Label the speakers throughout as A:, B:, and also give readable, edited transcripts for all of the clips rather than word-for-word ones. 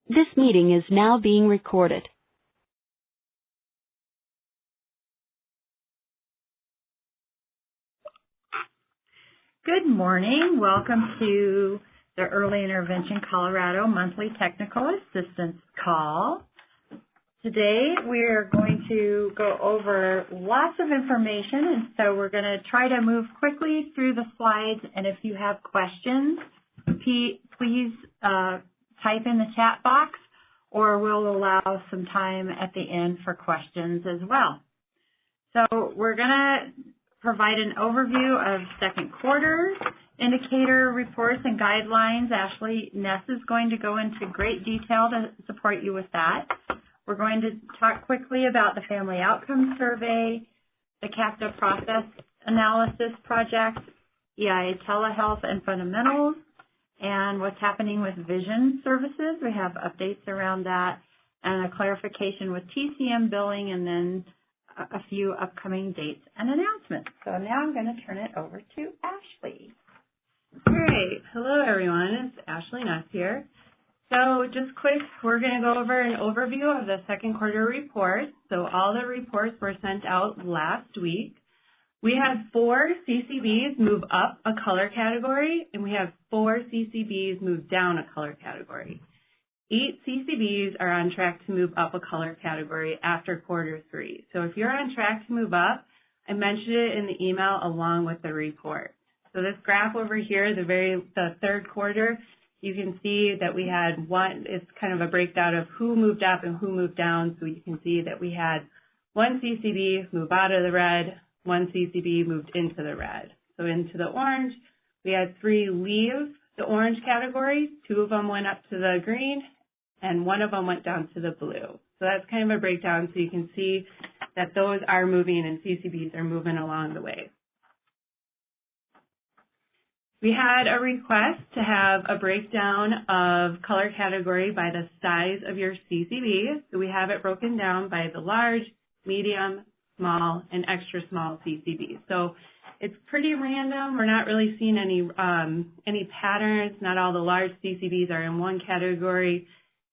A: This meeting is now being recorded.
B: Good morning. Welcome to the Early Intervention Colorado Monthly Technical Assistance Call. Today we are going to go over lots of information, and so we're going to try to move quickly through the slides, and if you have questions, please type in the chat box, or we'll allow some time at the end for questions as well. So we're going to provide an overview of second quarter indicator reports and guidelines. Ashley Ness is going to go into great detail to support you with that. We're going to talk quickly about the Family Outcome Survey, the CAPTA Process Analysis Project, EIA Telehealth and Fundamentals, and what's happening with vision services. We have updates around that and a clarification with TCM billing, and then a few upcoming dates and announcements. So now I'm going to turn it over to Ashley.
C: Great. Hello, everyone. It's Ashley Ness here. So just quick, we're going to go over an overview of the second quarter report. So all the reports were sent out last week. We had 4 CCBs move up a color category, and we have 4 CCBs move down a color category. 8 CCBs are on track to move up a color category after quarter 3. So if you're on track to move up, I mentioned it in the email along with the report. So this graph over here, the third quarter, you can see that we had one, it's kind of a breakdown of who moved up and who moved down. So you can see that we had 1 CCB move out of the red, 1 CCB moved into the red. So into the orange, we had 3 leave the orange category. 2 of them went up to the green, and 1 of them went down to the blue. So that's kind of a breakdown, so you can see that those are moving and CCBs are moving along the way. We had a request to have a breakdown of color category by the size of your CCB. So we have it broken down by the large, medium, small, and extra small CCBs. So it's pretty random. We're not really seeing any patterns. Not all the large CCBs are in one category,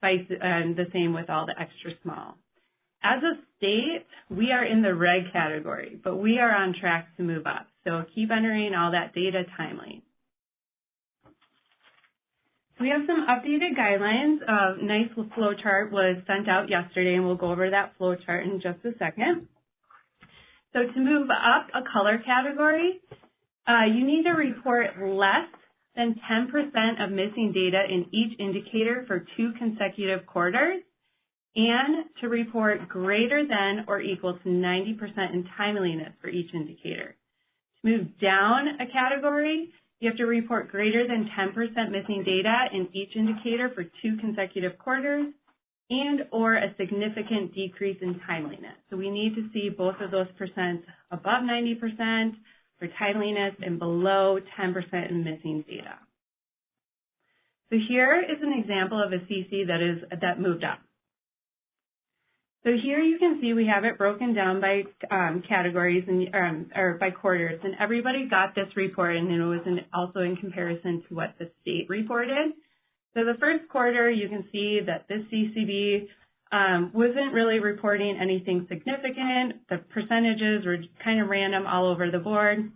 C: and the same with all the extra small. As a state, we are in the red category, but we are on track to move up. So keep entering all that data timely. We have some updated guidelines. A nice flow chart was sent out yesterday, and we'll go over that flow chart in just a second. So to move up a color category, you need to report less than 10% of missing data in each indicator for 2 consecutive quarters, and to report greater than or equal to 90% in timeliness for each indicator. To move down a category, you have to report greater than 10% missing data in each indicator for 2 consecutive quarters, and or a significant decrease in timeliness. So we need to see both of those percents above 90% for timeliness and below 10% in missing data. So here is an example of a CC that moved up. So here you can see we have it broken down by categories or by quarters, and everybody got this report, and it was also in comparison to what the state reported. So the first quarter, you can see that this CCB wasn't really reporting anything significant. The percentages were kind of random all over the board.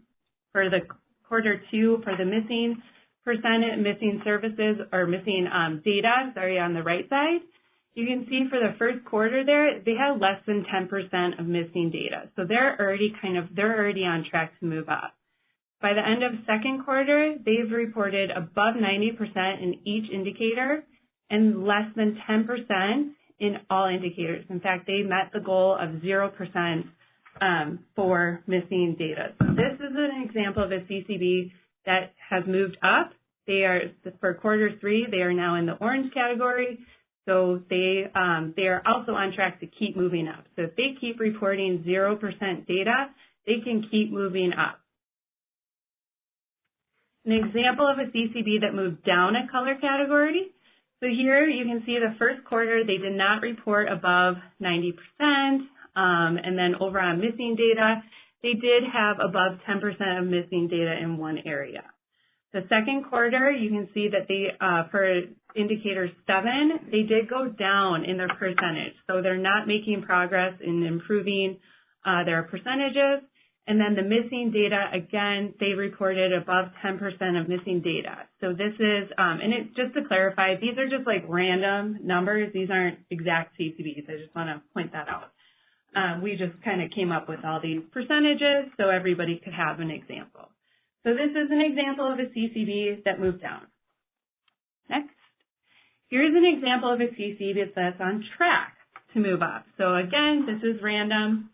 C: For the quarter 2, for the missing services or missing data, on the right side, you can see for the first quarter there, they had less than 10% of missing data. So they're already on track to move up. By the end of second quarter, they've reported above 90% in each indicator and less than 10% in all indicators. In fact, they met the goal of 0% for missing data. So this is an example of a CCB that has moved up. For quarter 3, they are now in the orange category. So they are also on track to keep moving up. So if they keep reporting 0% data, they can keep moving up. An example of a CCB that moved down a color category. So here you can see the first quarter, they did not report above 90%. And then over on missing data, they did have above 10% of missing data in one area. The second quarter, you can see that they, for indicator 7, they did go down in their percentage. So they're not making progress in improving their percentages. And then the missing data, again, they reported above 10% of missing data. So this is, and it, just to clarify, these are just like random numbers. These aren't exact CCBs. I just want to point that out. We just kind of came up with all these percentages so everybody could have an example. So this is an example of a CCB that moved down. Next. Here's an example of a CCB that's on track to move up. So again, this is random.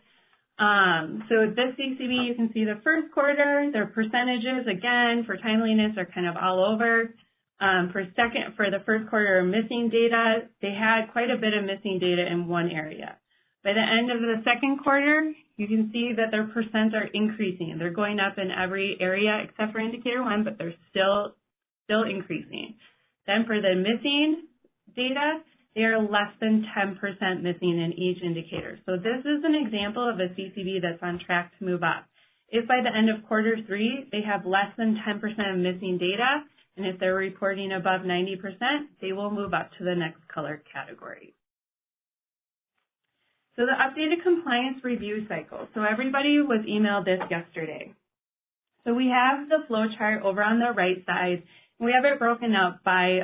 C: So this CCB, you can see the first quarter, their percentages, again, for timeliness are kind of all over. For the first quarter missing data, they had quite a bit of missing data in one area. By the end of the second quarter, you can see that their percents are increasing. They're going up in every area except for indicator 1, but they're still increasing. Then for the missing data, they are less than 10% missing in each indicator. So this is an example of a CCB that's on track to move up. If by the end of quarter 3, they have less than 10% of missing data, and if they're reporting above 90%, they will move up to the next color category. So the updated compliance review cycle. So everybody was emailed this yesterday. So we have the flow chart over on the right side. We have it broken up by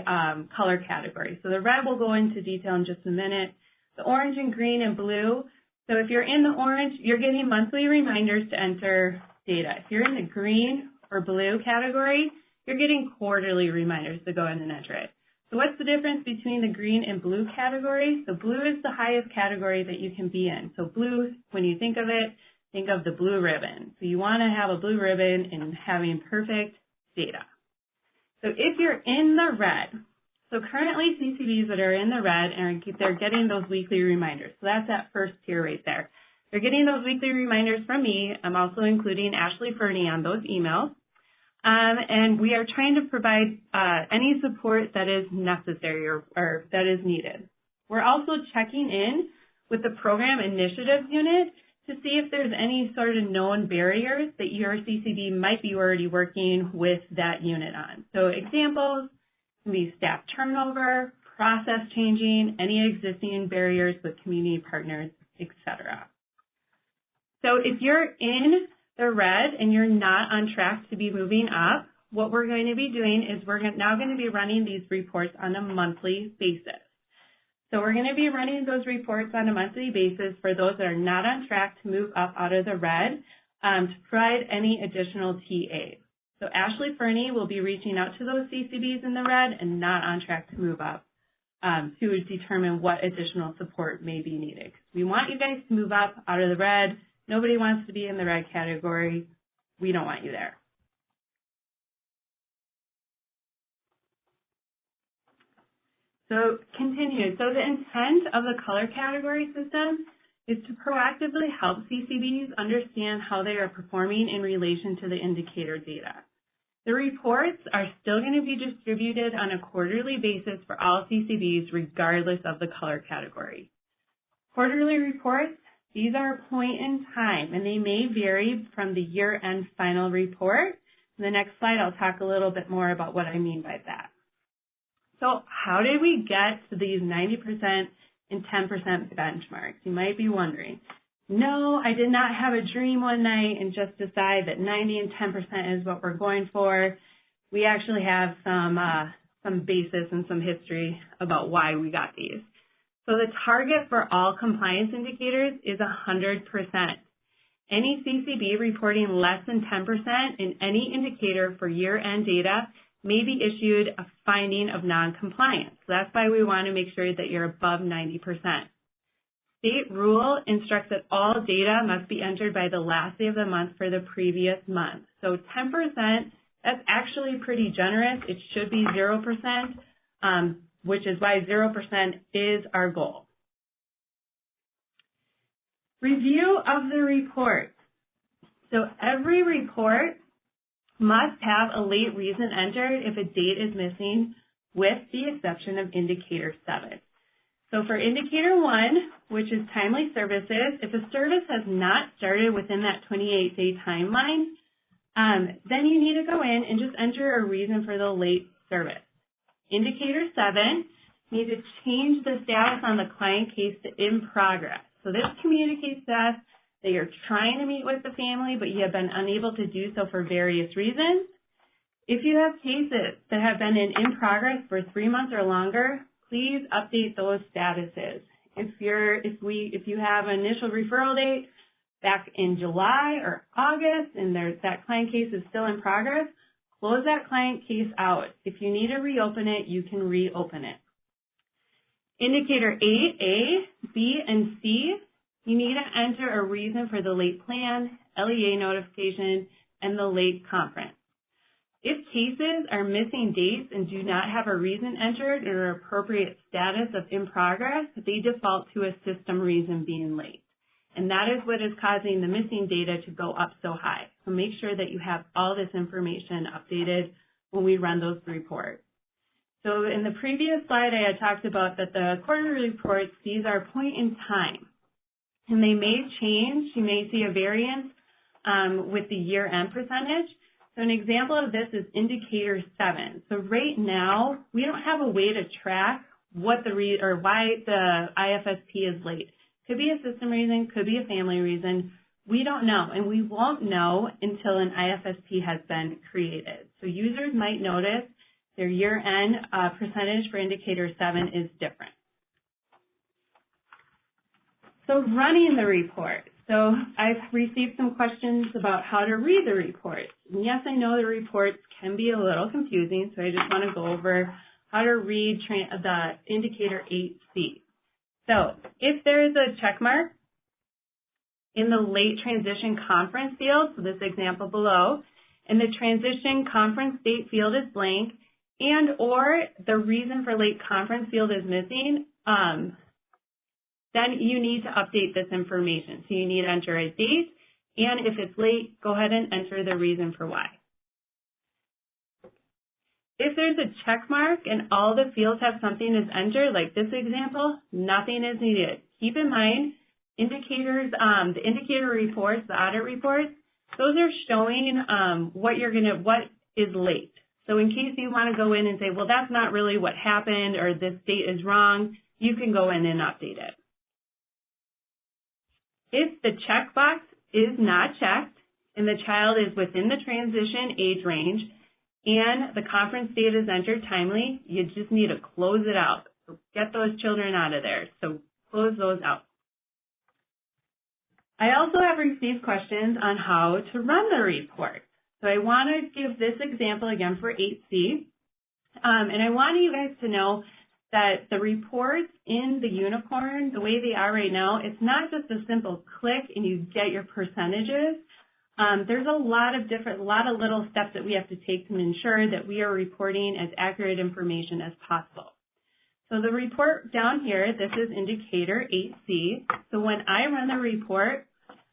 C: color category. So the red will go into detail in just a minute. The orange and green and blue. So if you're in the orange, you're getting monthly reminders to enter data. If you're in the green or blue category, you're getting quarterly reminders to go in and enter it. So what's the difference between the green and blue category? So blue is the highest category that you can be in. So blue, when you think of it, think of the blue ribbon. So you want to have a blue ribbon and having perfect data. So if you're in the red, so currently CCBs that are in the red, and they're getting those weekly reminders. So that's that first tier right there. They're getting those weekly reminders from me. I'm also including Ashley Fernie on those emails. And we are trying to provide any support that is necessary or that is needed. We're also checking in with the Program Initiatives Unit to see if there's any sort of known barriers that your CCB might be already working with that unit on. So examples can be staff turnover, process changing, any existing barriers with community partners, etc. So if you're in the red and you're not on track to be moving up, what we're going to be doing is we're now going to be running these reports on a monthly basis. So we're going to be running those reports on a monthly basis for those that are not on track to move up out of the red to provide any additional TA. So Ashley Fernie will be reaching out to those CCBs in the red and not on track to move up to determine what additional support may be needed. We want you guys to move up out of the red. Nobody wants to be in the red category. We don't want you there. So continue. So the intent of the color category system is to proactively help CCBs understand how they are performing in relation to the indicator data. The reports are still going to be distributed on a quarterly basis for all CCBs regardless of the color category. Quarterly reports, these are a point in time, and they may vary from the year-end final report. In the next slide, I'll talk a little bit more about what I mean by that. So how did we get to these 90% and 10% benchmarks? You might be wondering. No, I did not have a dream one night and just decide that 90 and 10% is what we're going for. We actually have some basis and some history about why we got these. So the target for all compliance indicators is 100%. Any CCB reporting less than 10% in any indicator for year-end data may be issued a finding of non-compliance. So that's why we want to make sure that you're above 90%. State rule instructs that all data must be entered by the last day of the month for the previous month. So 10%, that's actually pretty generous. It should be 0%, which is why 0% is our goal. Review of the report. So every report must have a late reason entered if a date is missing, with the exception of indicator 7. So for indicator 1, which is timely services, if a service has not started within that 28-day timeline, then you need to go in and just enter a reason for the late service. Indicator 7, you need to change the status on the client case to in progress. So this communicates to us that you're trying to meet with the family, but you have been unable to do so for various reasons. If you have cases that have been in progress for 3 months or longer, please update those statuses. If you have an initial referral date back in July or August and that client case is still in progress, close that client case out. If you need to reopen it, you can reopen it. Indicator 8A, B, and C, you need to enter a reason for the late plan, LEA notification, and the late conference. If cases are missing dates and do not have a reason entered or appropriate status of in progress, they default to a system reason being late. And that is what is causing the missing data to go up so high. So make sure that you have all this information updated when we run those reports. So in the previous slide, I had talked about that the quarterly reports, these are point in time. And they may change. You may see a variance with the year-end percentage. So an example of this is indicator 7. So right now, we don't have a way to track why the IFSP is late. Could be a system reason, could be a family reason. We don't know, and we won't know until an IFSP has been created. So users might notice their year-end percentage for indicator 7 is different. So running the report. So I've received some questions about how to read the report. And yes, I know the reports can be a little confusing, so I just want to go over how to read the indicator 8C. So if there is a check mark in the late transition conference field, so this example below, and the transition conference date field is blank, and or the reason for late conference field is missing, then you need to update this information. So you need to enter a date, and if it's late, go ahead and enter the reason for why. If there's a check mark and all the fields have something is entered, like this example, nothing is needed. Keep in mind, indicators, the indicator reports, the audit reports, those are showing what is late. So in case you want to go in and say, well, that's not really what happened, or this date is wrong, you can go in and update it. If the checkbox is not checked and the child is within the transition age range and the conference date is entered timely, you just need to close it out. Get those children out of there. So close those out. I also have received questions on how to run the report. So I want to give this example again for 8C. And I want you guys to know that the reports in the Unicorn, the way they are right now, it's not just a simple click and you get your percentages. There's a lot of little steps that we have to take to ensure that we are reporting as accurate information as possible. So the report down here, this is indicator 8C. So when I run the report,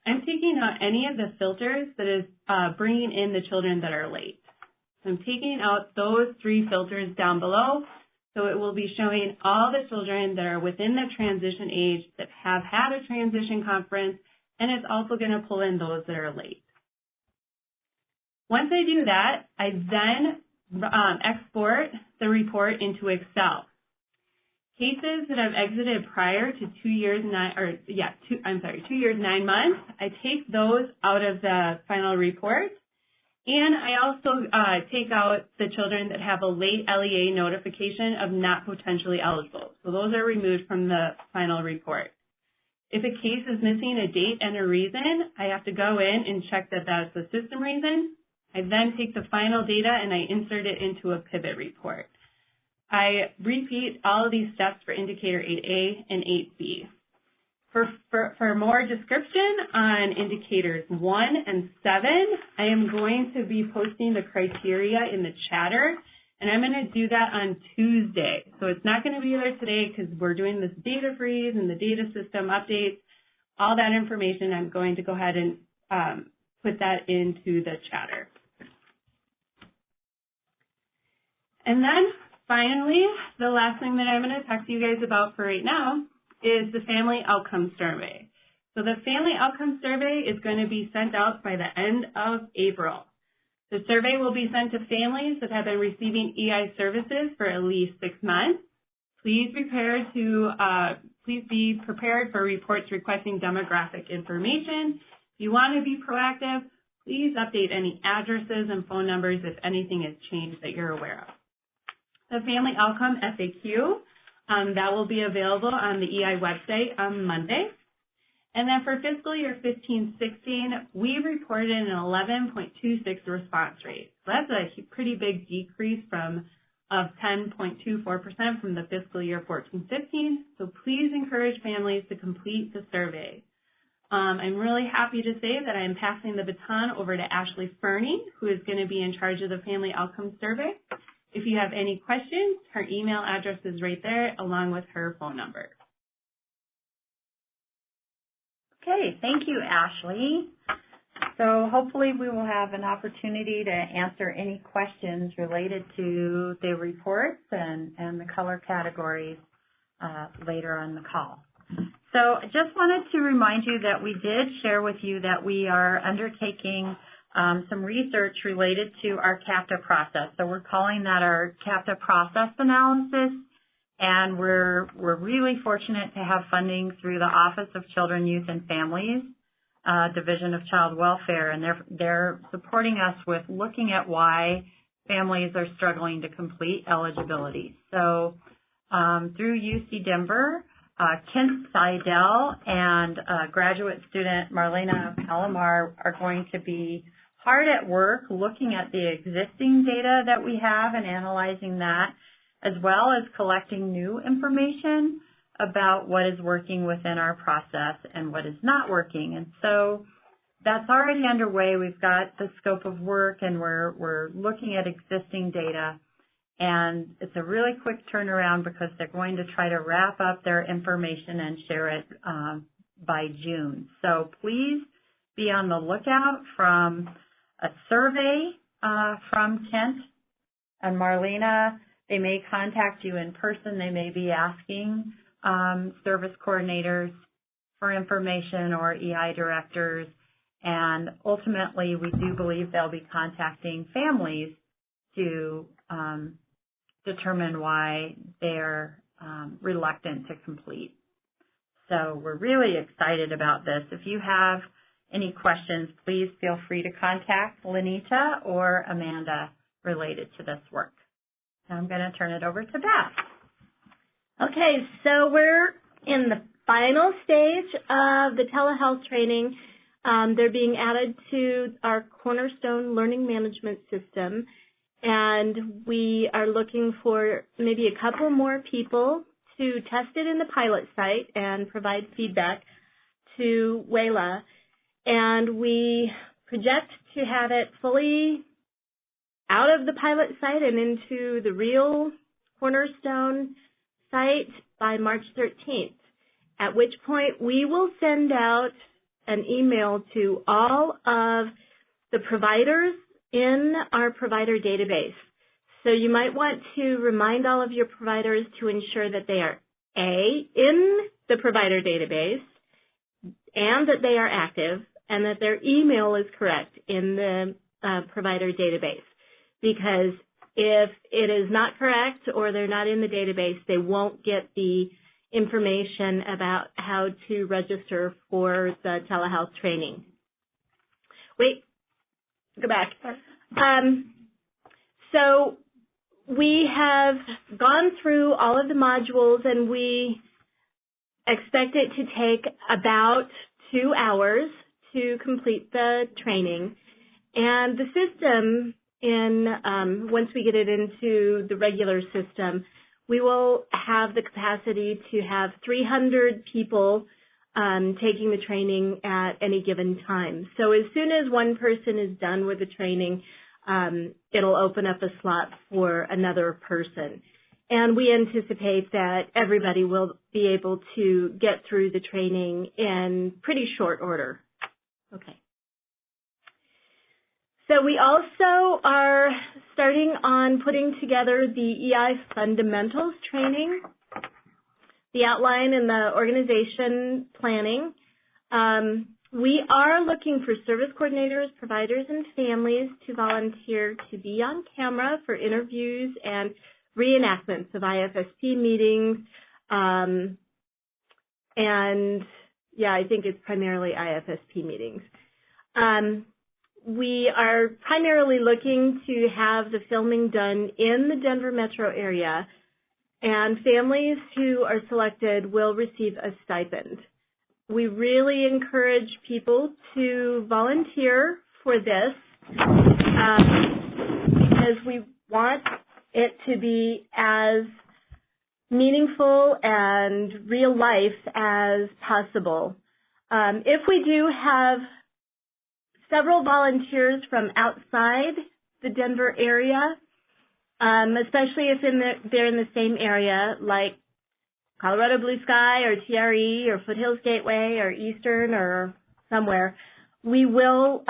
C: I'm taking out any of the filters that is bringing in the children that are late. So I'm taking out those 3 filters down below. So it will be showing all the children that are within the transition age that have had a transition conference, and it's also going to pull in those that are late. Once I do that, I then export the report into Excel. Cases that have exited prior to 2 years, 2 years, 9 months, I take those out of the final report. And I also take out the children that have a late LEA notification of not potentially eligible. So those are removed from the final report. If a case is missing a date and a reason, I have to go in and check that that's the system reason. I then take the final data and I insert it into a pivot report. I repeat all of these steps for indicator 8A and 8B. For more description on indicators 1 and 7, I am going to be posting the criteria in the chatter, and I'm going to do that on Tuesday. So it's not going to be there today because we're doing this data freeze and the data system updates. All that information, I'm going to go ahead and put that into the chatter. And then finally, the last thing that I'm going to talk to you guys about for right now is the Family Outcome Survey. So the Family Outcome Survey is going to be sent out by the end of April. The survey will be sent to families that have been receiving EI services for at least 6 months. Please be prepared for reports requesting demographic information. If you want to be proactive, please update any addresses and phone numbers if anything has changed that you're aware of. The Family Outcome FAQ, that will be available on the EI website on Monday. And then for fiscal year 15-16, we reported an 11.26 response rate. So that's a pretty big decrease of 10.24% from the fiscal year 14-15. So please encourage families to complete the survey. I'm really happy to say that I am passing the baton over to Ashley Fernie, who is going to be in charge of the Family Outcome Survey. If you have any questions, her email address is right there, along with her phone number.
B: Okay, thank you, Ashley. So hopefully we will have an opportunity to answer any questions related to the reports and the color categories later on the call. So I just wanted to remind you that we did share with you that we are undertaking some research related to our CAPTA process. So we're calling that our CAPTA process analysis. And we're really fortunate to have funding through the Office of Children, Youth, and Families, Division of Child Welfare, and they're supporting us with looking at why families are struggling to complete eligibility. So through UC Denver, Kent Seidel and graduate student Marlena Palomar are going to be hard at work looking at the existing data that we have and analyzing that, as well as collecting new information about what is working within our process and what is not working. And so that's already underway. We've got the scope of work, and we're looking at existing data. And it's a really quick turnaround because they're going to try to wrap up their information and share it by June. So please be on the lookout from a survey from Kent and Marlena. They may contact you in person. They may be asking service coordinators for information or EI directors. And ultimately, we do believe they'll be contacting families to determine why they're reluctant to complete. So we're really excited about this. If you have any questions, please feel free to contact Lenita or Amanda related to this work. I'm going to turn it over to Beth.
D: Okay, so we're in the final stage of the telehealth training. They're being added to our Cornerstone Learning Management System, and we are looking for maybe a couple more people to test it in the pilot site and provide feedback to WELA. And we project to have it fully out of the pilot site and into the real Cornerstone site by March 13th, at which point we will send out an email to all of the providers in our provider database. So you might want to remind all of your providers to ensure that they are A, in the provider database, and that they are active, and that their email is correct in the provider database. Because if it is not correct or they're not in the database, they won't get the information about how to register for the telehealth training. Wait, go back. So we have gone through all of the modules, and we expect it to take about 2 hours to complete the training. And the system, once we get it into the regular system, we will have the capacity to have 300 people taking the training at any given time. So as soon as one person is done with the training, it'll open up a slot for another person. And we anticipate that everybody will be able to get through the training in pretty short order. Okay. So we also are starting on putting together the EI fundamentals training, the outline and the organization planning. We are looking for service coordinators, providers, and families to volunteer to be on camera for interviews and reenactments of IFSP meetings. And yeah, I think it's primarily IFSP meetings. We are primarily looking to have the filming done in the Denver metro area, and families who are selected will receive a stipend. We really encourage people to volunteer for this because we want it to be as meaningful and real life as possible. If we do have several volunteers from outside the Denver area, especially if they're in the same area, like Colorado Blue Sky or TRE or Foothills Gateway or Eastern or somewhere, we will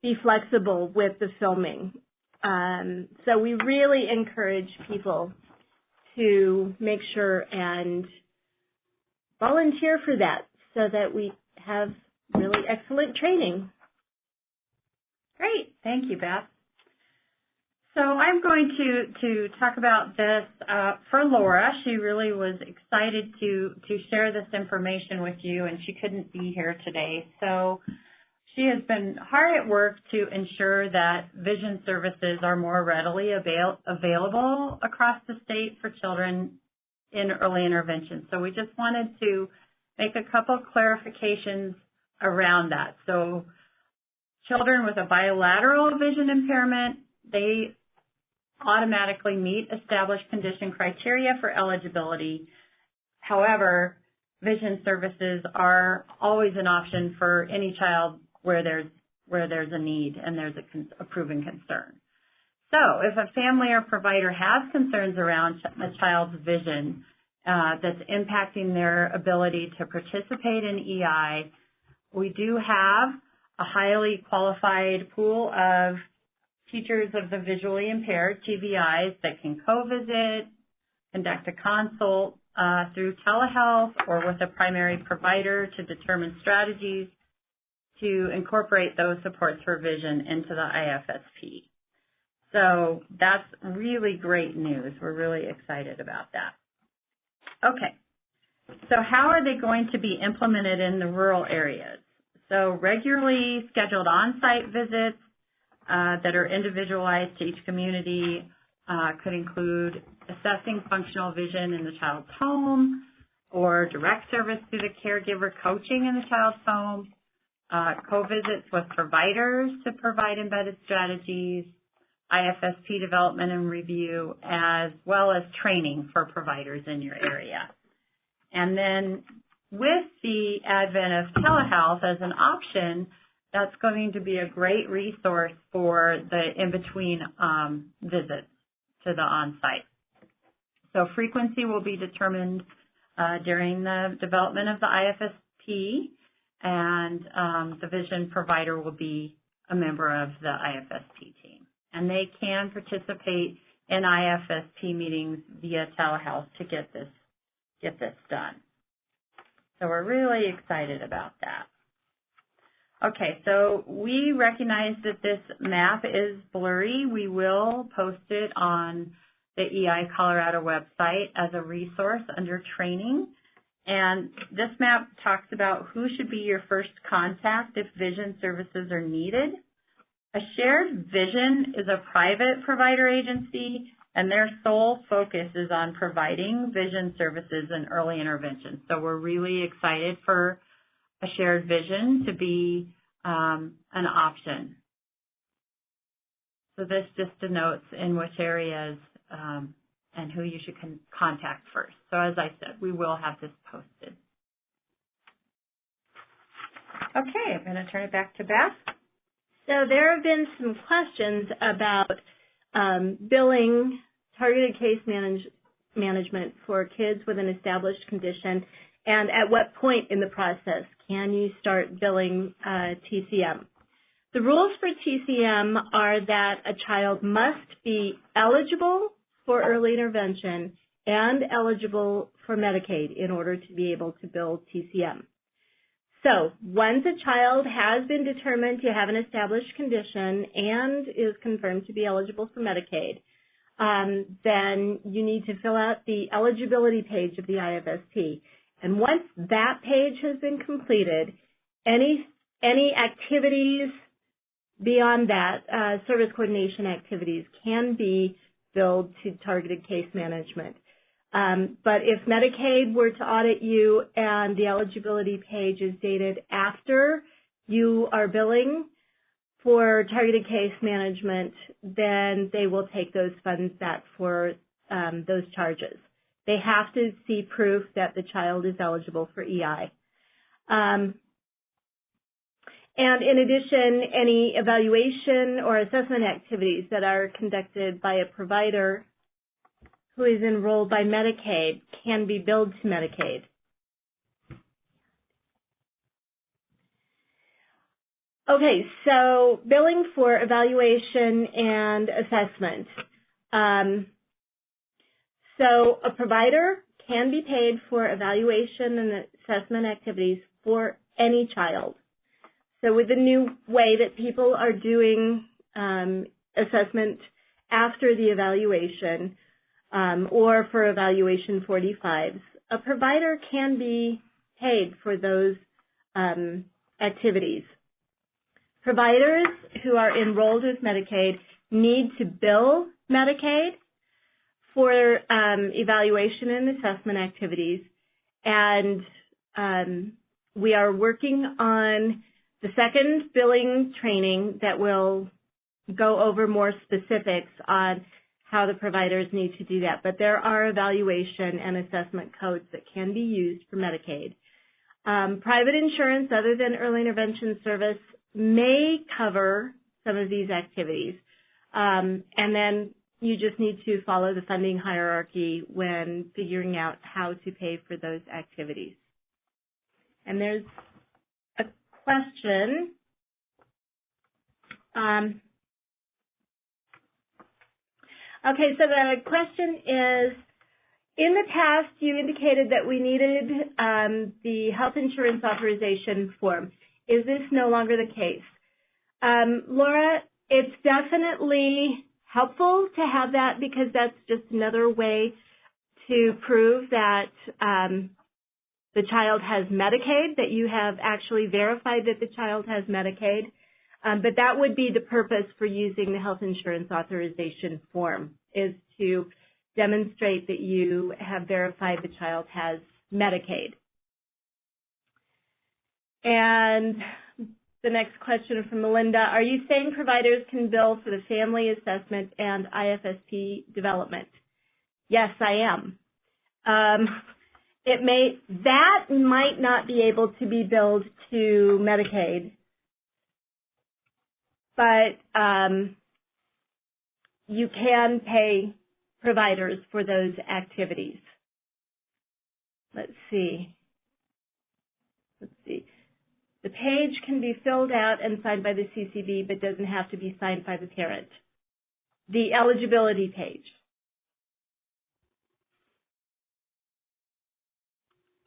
D: be flexible with the filming. So we really encourage people to make sure and volunteer for that so that we have really excellent training.
B: Great. Thank you, Beth. So I'm going to talk about this for Laura. She really was excited to share this information with you, and she couldn't be here today. So she has been hard at work to ensure that vision services are more readily available across the state for children in early intervention. So we just wanted to make a couple clarifications around that. So children with a bilateral vision impairment, they automatically meet established condition criteria for eligibility. However, vision services are always an option for any child where there's a need and there's a proven concern. So if a family or provider has concerns around a child's vision that's impacting their ability to participate in EI, we do have a highly qualified pool of teachers of the visually impaired, TVIs, that can co-visit, conduct a consult through telehealth or with a primary provider to determine strategies to incorporate those supports for vision into the IFSP. So that's really great news. We're really excited about that. Okay, so how are they going to be implemented in the rural areas? So regularly scheduled on-site visits that are individualized to each community could include assessing functional vision in the child's home or direct service through the caregiver coaching in the child's home, co-visits with providers to provide embedded strategies, IFSP development and review, as well as training for providers in your area. And then with the advent of telehealth as an option, that's going to be a great resource for the in-between visits to the on-site. So frequency will be determined during the development of the IFSP, and the vision provider will be a member of the IFSP team. And they can participate in IFSP meetings via telehealth to get this done. So we're really excited about that. Okay, so we recognize that this map is blurry. We will post it on the EI Colorado website as a resource under training. And this map talks about who should be your first contact if vision services are needed. A shared vision is a private provider agency, and their sole focus is on providing vision services and early intervention. So we're really excited for a shared vision to be an option. So this just denotes in which areas and who you should contact first. So as I said, we will have this posted. Okay, I'm going to turn it back to Beth.
D: So there have been some questions about billing, targeted case management for kids with an established condition, and at what point in the process can you start billing TCM. The rules for TCM are that a child must be eligible for early intervention and eligible for Medicaid in order to be able to bill TCM. So once a child has been determined to have an established condition and is confirmed to be eligible for Medicaid, then you need to fill out the eligibility page of the IFST. And once that page has been completed, any activities beyond that, service coordination activities, can be billed to targeted case management. But if Medicaid were to audit you and the eligibility page is dated after you are billing for targeted case management, then they will take those funds back for those charges. They have to see proof that the child is eligible for EI. And in addition, any evaluation or assessment activities that are conducted by a provider who is enrolled by Medicaid can be billed to Medicaid. Okay, so billing for evaluation and assessment. So a provider can be paid for evaluation and assessment activities for any child. So with the new way that people are doing assessment after the evaluation, or for evaluation 45s, a provider can be paid for those activities. Providers who are enrolled with Medicaid need to bill Medicaid for evaluation and assessment activities, and we are working on the second billing training that will go over more specifics on how the providers need to do that. But there are evaluation and assessment codes that can be used for Medicaid. Private insurance other than early intervention service may cover some of these activities. And then you just need to follow the funding hierarchy when figuring out how to pay for those activities. And there's a question. Okay, so the question is, in the past you indicated that we needed the health insurance authorization form. Is this no longer the case? Laura, it's definitely helpful to have that because that's just another way to prove that the child has Medicaid, that you have actually verified that the child has Medicaid. But that would be the purpose for using the health insurance authorization form, is to demonstrate that you have verified the child has Medicaid. And the next question from Melinda, are you saying providers can bill for the family assessment and IFSP development? Yes, I am. That might not be able to be billed to Medicaid, but you can pay providers for those activities. Let's see. The page can be filled out and signed by the CCB, but doesn't have to be signed by the parent. The eligibility page.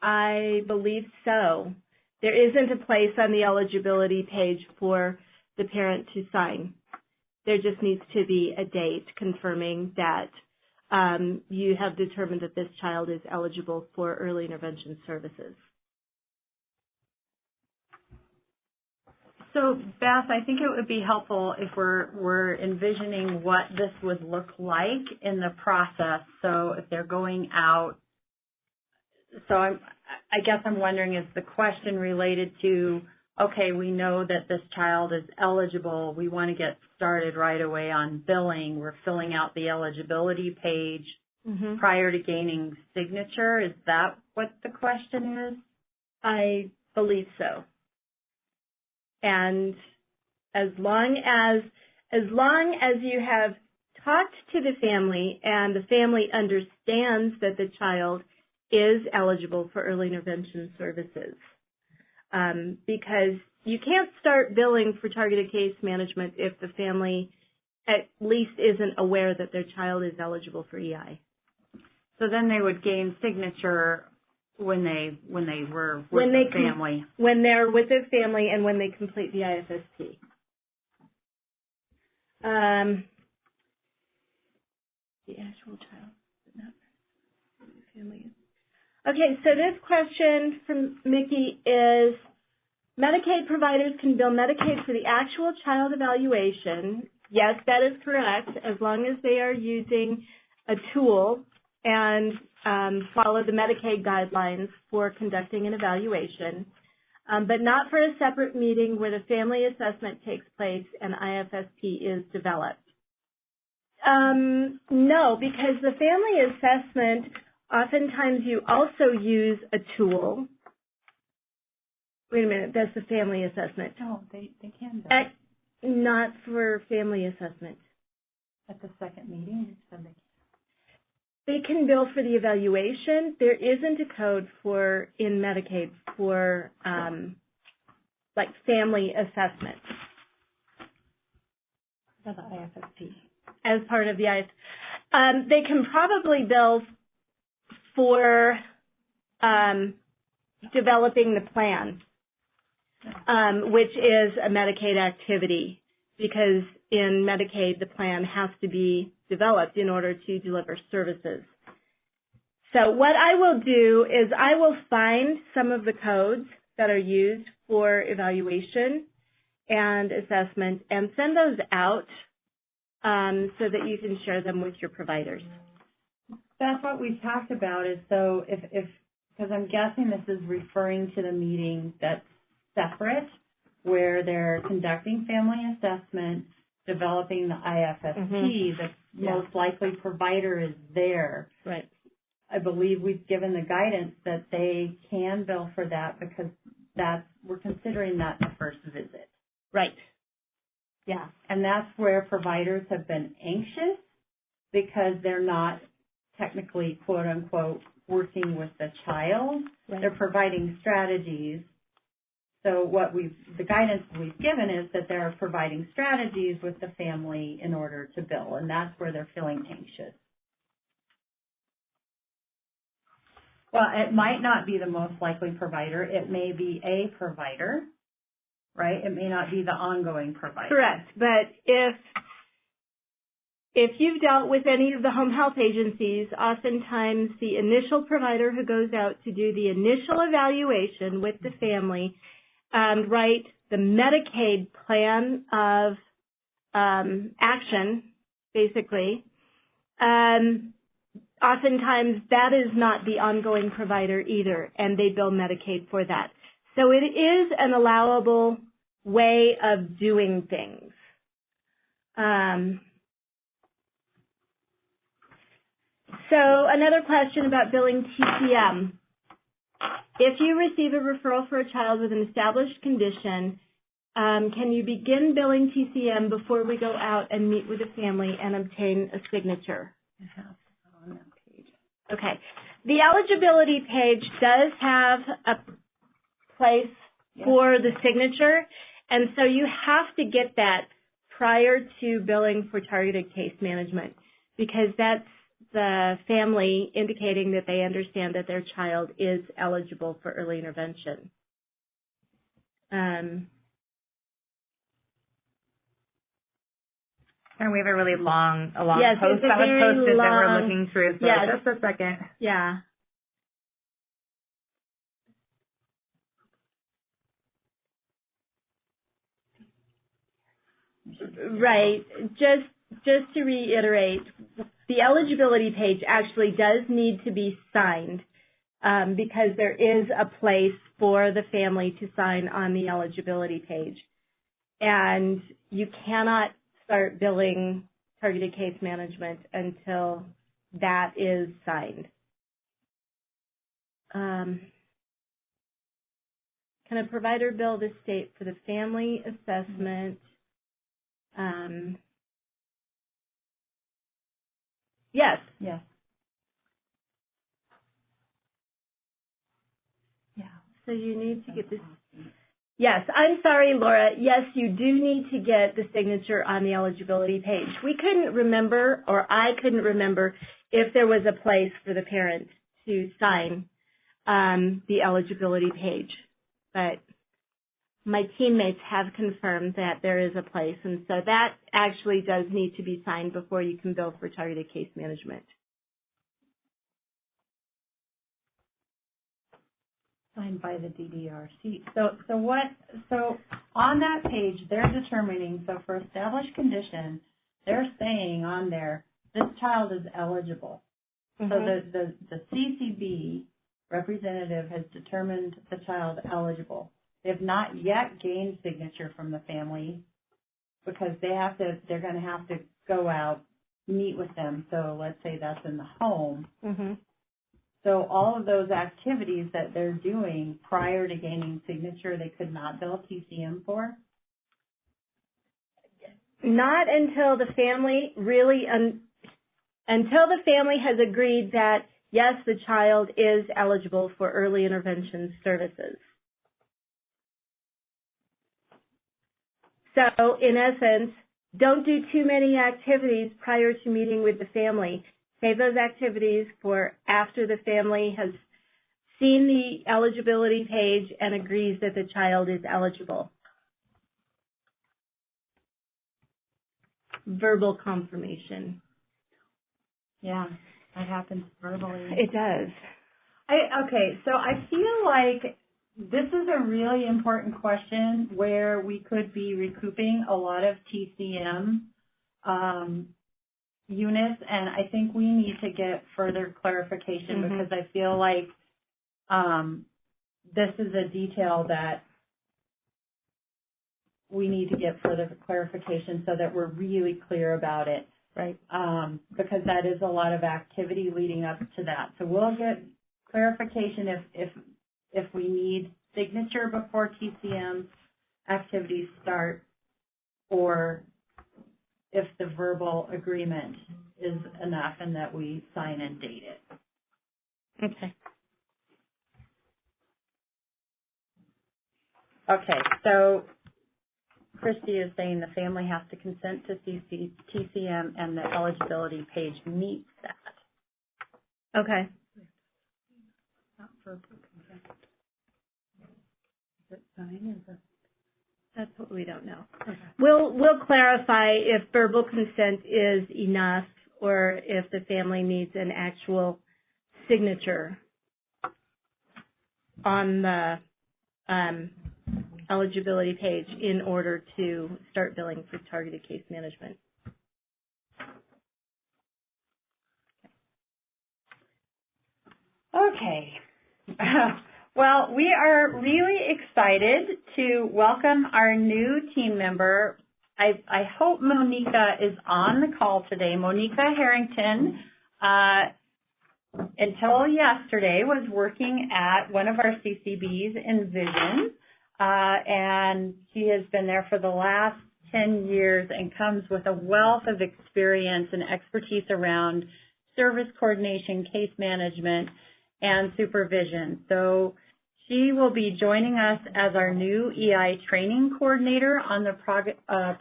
D: I believe so. There isn't a place on the eligibility page for the parent to sign. There just needs to be a date confirming that you have determined that this child is eligible for early intervention services.
B: So, Beth, I think it would be helpful if we're envisioning what this would look like in the process. So if they're going out, so I guess I'm wondering, is the question related to, okay, we know that this child is eligible. We want to get started right away on billing. We're filling out the eligibility page prior to gaining signature. Is that what the question is?
D: I believe so. And as long as you have talked to the family and the family understands that the child is eligible for early intervention services, because you can't start billing for targeted case management if the family at least isn't aware that their child is eligible for EI.
B: So then they would gain signature When they were with the family.
D: When they're with their family and when they complete the IFSP. The actual child, but not the family. Okay, so this question from Mickey is, Medicaid providers can bill Medicaid for the actual child evaluation. Yes, that is correct, as long as they are using a tool and follow the Medicaid guidelines for conducting an evaluation, but not for a separate meeting where the family assessment takes place and IFSP is developed. No, because the family assessment, oftentimes you also use a tool. Wait a minute, that's the family assessment.
B: No, they can bill.
D: Not for family assessment.
B: At the second meeting, you said they can.
D: They can bill for the evaluation. There isn't a code in Medicaid for like family assessment.
B: For the IFSP.
D: As part of the IFSP. They can probably bill for developing the plan, which is a Medicaid activity, because in Medicaid the plan has to be developed in order to deliver services. So what I will do is I will find some of the codes that are used for evaluation and assessment and send those out so that you can share them with your providers.
B: That's what we talked about, is so if because I'm guessing this is referring to the meeting that's separate, where they're conducting family assessment, developing the IFSP, the most likely provider is there.
D: Right.
B: I believe we've given the guidance that they can bill for that because we're considering that the first visit.
D: Right. Yeah.
B: And that's where providers have been anxious because they're not technically, quote unquote, working with the child. Right. They're providing strategies. So the guidance we've given is that they're providing strategies with the family in order to bill, and that's where they're feeling anxious. Well, it might not be the most likely provider. It may be a provider, right? It may not be the ongoing provider.
D: Correct. But if you've dealt with any of the home health agencies, oftentimes the initial provider who goes out to do the initial evaluation with the family write the Medicaid plan of action, basically. Oftentimes that is not the ongoing provider either, and they bill Medicaid for that. So it is an allowable way of doing things. So another question about billing TCM. If you receive a referral for a child with an established condition, can you begin billing TCM before we go out and meet with the family and obtain a signature?
B: On that page.
D: Okay. The eligibility page does have a place for the signature, and so you have to get that prior to billing for targeted case management, because that's the family indicating that they understand that their child is eligible for early intervention.
E: And we have a really long
D: yes,
E: post that was posted that we're looking through. So
D: yes.
E: Just a second.
D: Yeah. Right. Just to reiterate, the eligibility page actually does need to be signed because there is a place for the family to sign on the eligibility page. And you cannot start billing targeted case management until that is signed. Can a provider bill the state for the family assessment? Yes.
B: Yes. Yeah.
D: So you need to get this. Yes, I'm sorry, Laura. Yes, you do need to get the signature on the eligibility page. We couldn't remember, or I couldn't remember, if there was a place for the parent to sign the eligibility page. But my teammates have confirmed that there is a place, and so that actually does need to be signed before you can bill for targeted case management.
B: Signed by the DDRC. So on that page, they're determining, so for established condition, they're saying on there, this child is eligible. So the CCB representative has determined the child eligible. They have not yet gained signature from the family because they're going to have to go out, meet with them. So let's say that's in the home. So all of those activities that they're doing prior to gaining signature, they could not bill TCM for?
D: Not until the family until the family has agreed that, yes, the child is eligible for early intervention services. So, in essence, don't do too many activities prior to meeting with the family. Save those activities for after the family has seen the eligibility page and agrees that the child is eligible. Verbal confirmation.
B: Yeah, that happens verbally.
D: It does.
B: Okay, so I feel like this is a really important question where we could be recouping a lot of TCM units, and I think we need to get further clarification because I feel like this is a detail that we need to get further clarification so that we're really clear about it.
D: Right.
B: Because that is a lot of activity leading up to that. So we'll get clarification if we need signature before TCM activities start, or if the verbal agreement is enough and that we sign and date it.
D: Okay.
B: Okay, so Christy is saying the family has to consent to TCM and the eligibility page meets that.
D: Okay.
B: Not verbal consent. Is it signed?
D: That's what we don't know.
B: Okay.
D: We'll clarify if verbal consent is enough or if the family needs an actual signature on the eligibility page in order to start billing for targeted case management.
B: Okay. Well, we are really excited to welcome our new team member. I hope Monica is on the call today. Monica Harrington, until yesterday, was working at one of our CCBs in Vision, and she has been there for the last 10 years and comes with a wealth of experience and expertise around service coordination, case management, and supervision. So she will be joining us as our new EI training coordinator on the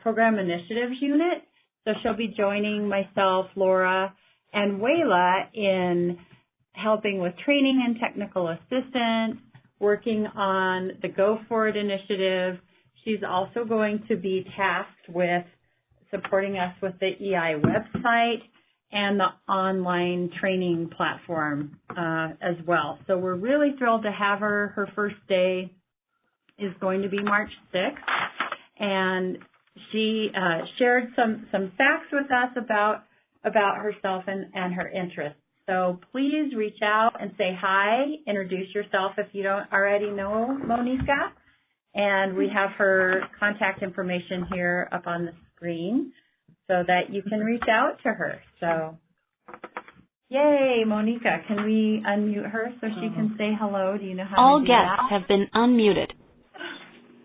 B: program initiatives unit. So she'll be joining myself, Laura, and Wayla in helping with training and technical assistance, working on the Go Forward initiative. She's also going to be tasked with supporting us with the EI website and the online training platform as well. So we're really thrilled to have her. Her first day is going to be March 6th, and she shared some facts with us about herself and her interests. So please reach out and say hi, introduce yourself if you don't already know Monica, and we have her contact information here up on the screen so that you can reach out to her. So, yay, Monica. Can we unmute her so she can say hello? Do you know how
A: All
B: to do
A: guests
B: that?
A: have been unmuted.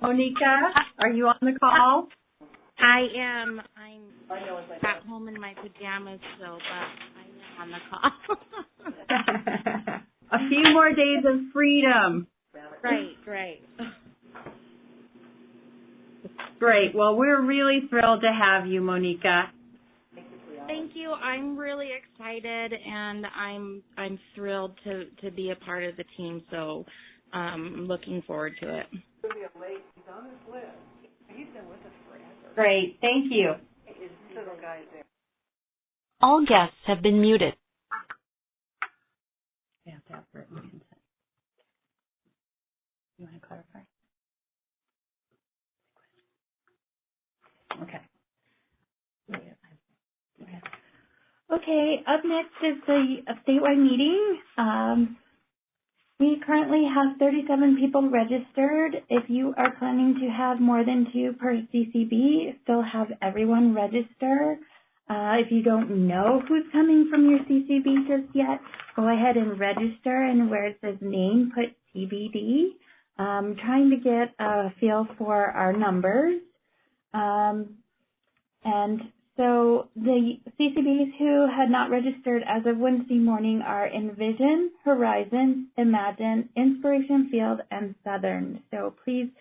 B: Monica, are you on the call?
F: I am. I'm at home in my pajamas still, but I am on the call.
B: A few more days of freedom.
F: Right.
B: Great. Well, we're really thrilled to have you, Monica.
F: Thank you. I'm really excited, and I'm thrilled to be a part of the team. So, I'm looking forward to it.
B: Great. Thank you.
A: All guests have been muted.
B: You have to have written consent. You want to clarify? Okay. Okay, up next is the statewide meeting. We currently have 37 people registered. If you are planning to have more than 2 per CCB, still have everyone register. If you don't know who's coming from your CCB just yet, go ahead and register, and where it says name, put TBD. Trying to get a feel for our numbers. And so the CCBs who had not registered as of Wednesday morning are Envision, Horizon, Imagine, Inspiration Field, and Southern. So please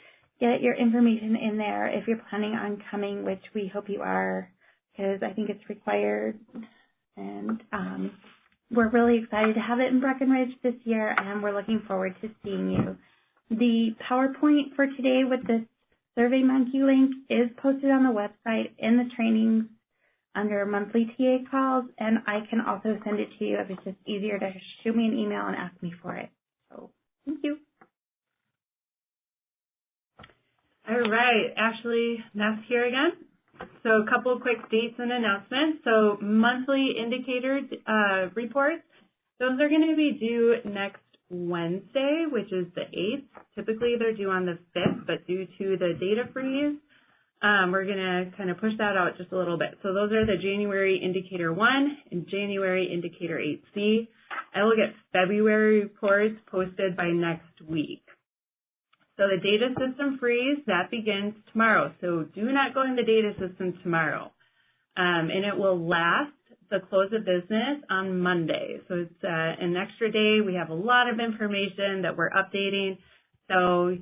B: get your information in there if you're planning on coming, which we hope you are, because I think it's required. And we're really excited to have it in Breckenridge this year, and we're looking forward to seeing you. The PowerPoint for today with the SurveyMonkey link is posted on the website in the trainings under monthly TA calls, and I can also send it to you if it's just easier to shoot me an email and ask me for it. So, thank you.
C: All right, Ashley Ness here again. So a couple of quick dates and announcements. So monthly indicators reports, those are going to be due next Wednesday, which is the 8th. Typically they're due on the 5th, but due to the data freeze, we're going to kind of push that out just a little bit. So those are the January Indicator 1 and January Indicator 8C. I will get February reports posted by next week. So the data system freeze, that begins tomorrow. So do not go in the data system tomorrow. And it will last the close of business on Monday. So it's an extra day. We have a lot of information that we're updating. So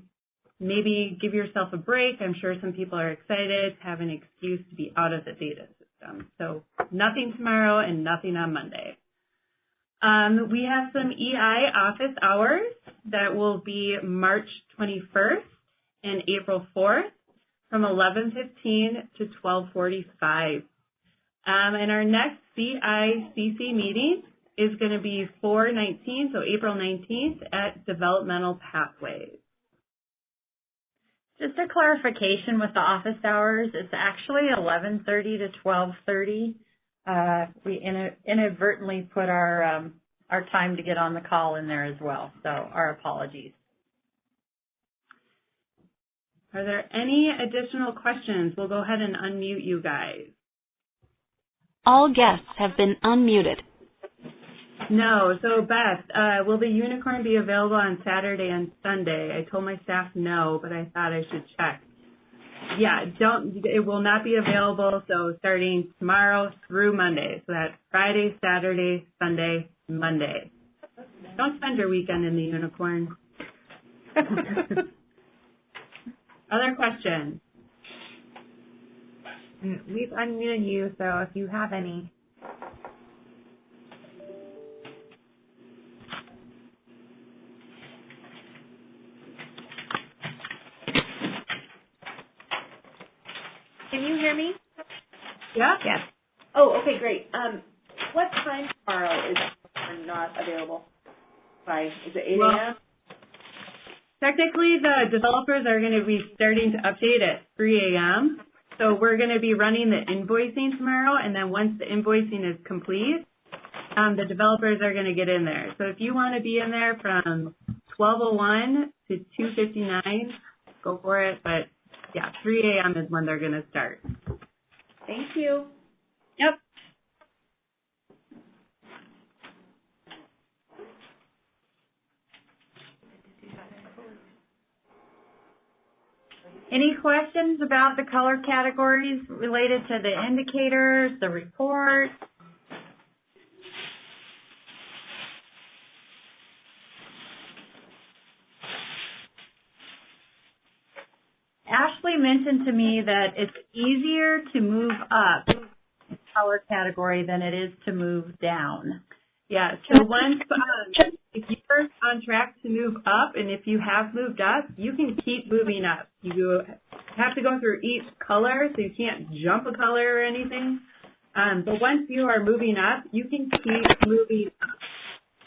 C: maybe give yourself a break. I'm sure some people are excited to have an excuse to be out of the data system. So nothing tomorrow and nothing on Monday. We have some EI office hours that will be March 21st and April 4th from 11:15 to 12:45. And our next CICC meeting is going to be 4/19, so April 19th at Developmental Pathways.
B: Just a clarification with the office hours, it's actually 11:30 to 12:30. We inadvertently put our time to get on the call in there as well, so our apologies.
C: Are there any additional questions? We'll go ahead and unmute you guys.
A: All guests have been unmuted.
C: No. So Beth, will the unicorn be available on Saturday and Sunday? I told my staff no, but I thought I should check. Yeah, it will not be available, so starting tomorrow through Monday. So that's Friday, Saturday, Sunday, Monday. Don't spend your weekend in the unicorn. Other questions?
E: We've unmuted you, so if you have any.
G: Can you hear me?
C: Yeah?
E: Yes.
G: Oh, okay, great. What time tomorrow is not available? By, is it 8 a.m.?
C: Technically, the developers are going to be starting to update at 3 a.m. So we're going to be running the invoicing tomorrow, and then once the invoicing is complete, the developers are going to get in there. So if you want to be in there from 12:01 to 2:59, go for it. But yeah, 3 a.m. is when they're going to start.
G: Thank you.
C: Yep.
B: Any questions about the color categories related to the indicators, the reports? Ashley mentioned to me that it's easier to move up color category than it is to move down.
C: Yeah, so once, if you're on track to move up, and if you have moved up, you can keep moving up. You have to go through each color, so you can't jump a color or anything. But once you are moving up, you can keep moving up.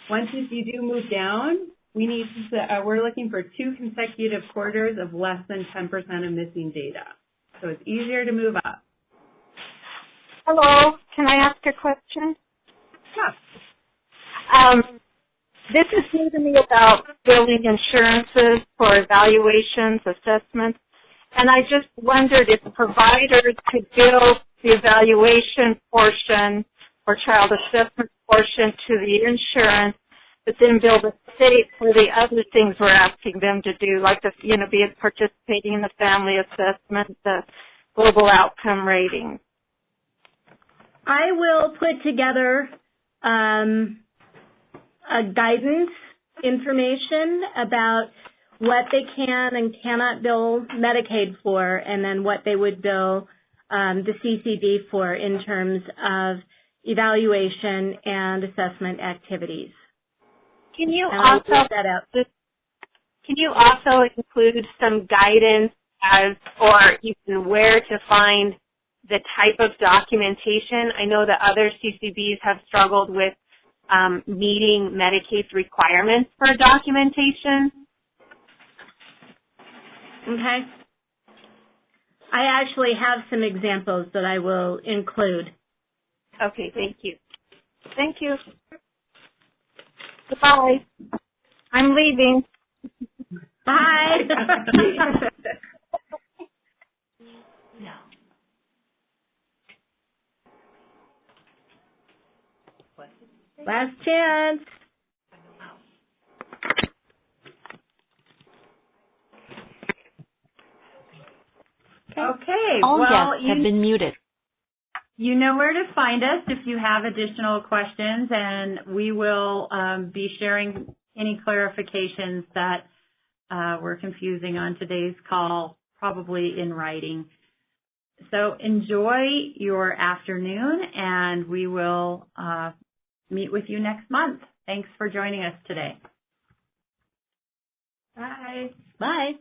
C: Once if you do move down, we need to, we're looking for 2 consecutive quarters of less than 10% of missing data. So it's easier to move up.
H: Hello, can I ask a question?
C: Yeah.
H: This is new to me about billing insurances for evaluations, assessments, and I just wondered if providers could bill the evaluation portion or child assessment portion to the insurance, but then bill the state for the other things we're asking them to do, like the, be participating in the family assessment, the global outcome rating.
D: I will put together a guidance information about what they can and cannot bill Medicaid for, and then what they would bill the CCD for in terms of evaluation and assessment activities.
H: Can you
D: also
H: include some guidance or even where to find the type of documentation? I know that other CCBs have struggled with meeting Medicaid's requirements for documentation.
D: Okay. I actually have some examples that I will include.
H: Okay, thank you. Thank you. Goodbye. I'm leaving.
D: Bye. Last chance.
B: Okay.
A: All
B: well,
A: guests have been muted.
B: You know where to find us if you have additional questions, and we will be sharing any clarifications that were confusing on today's call, probably in writing. So enjoy your afternoon, and we will meet with you next month. Thanks for joining us today.
D: Bye. Bye.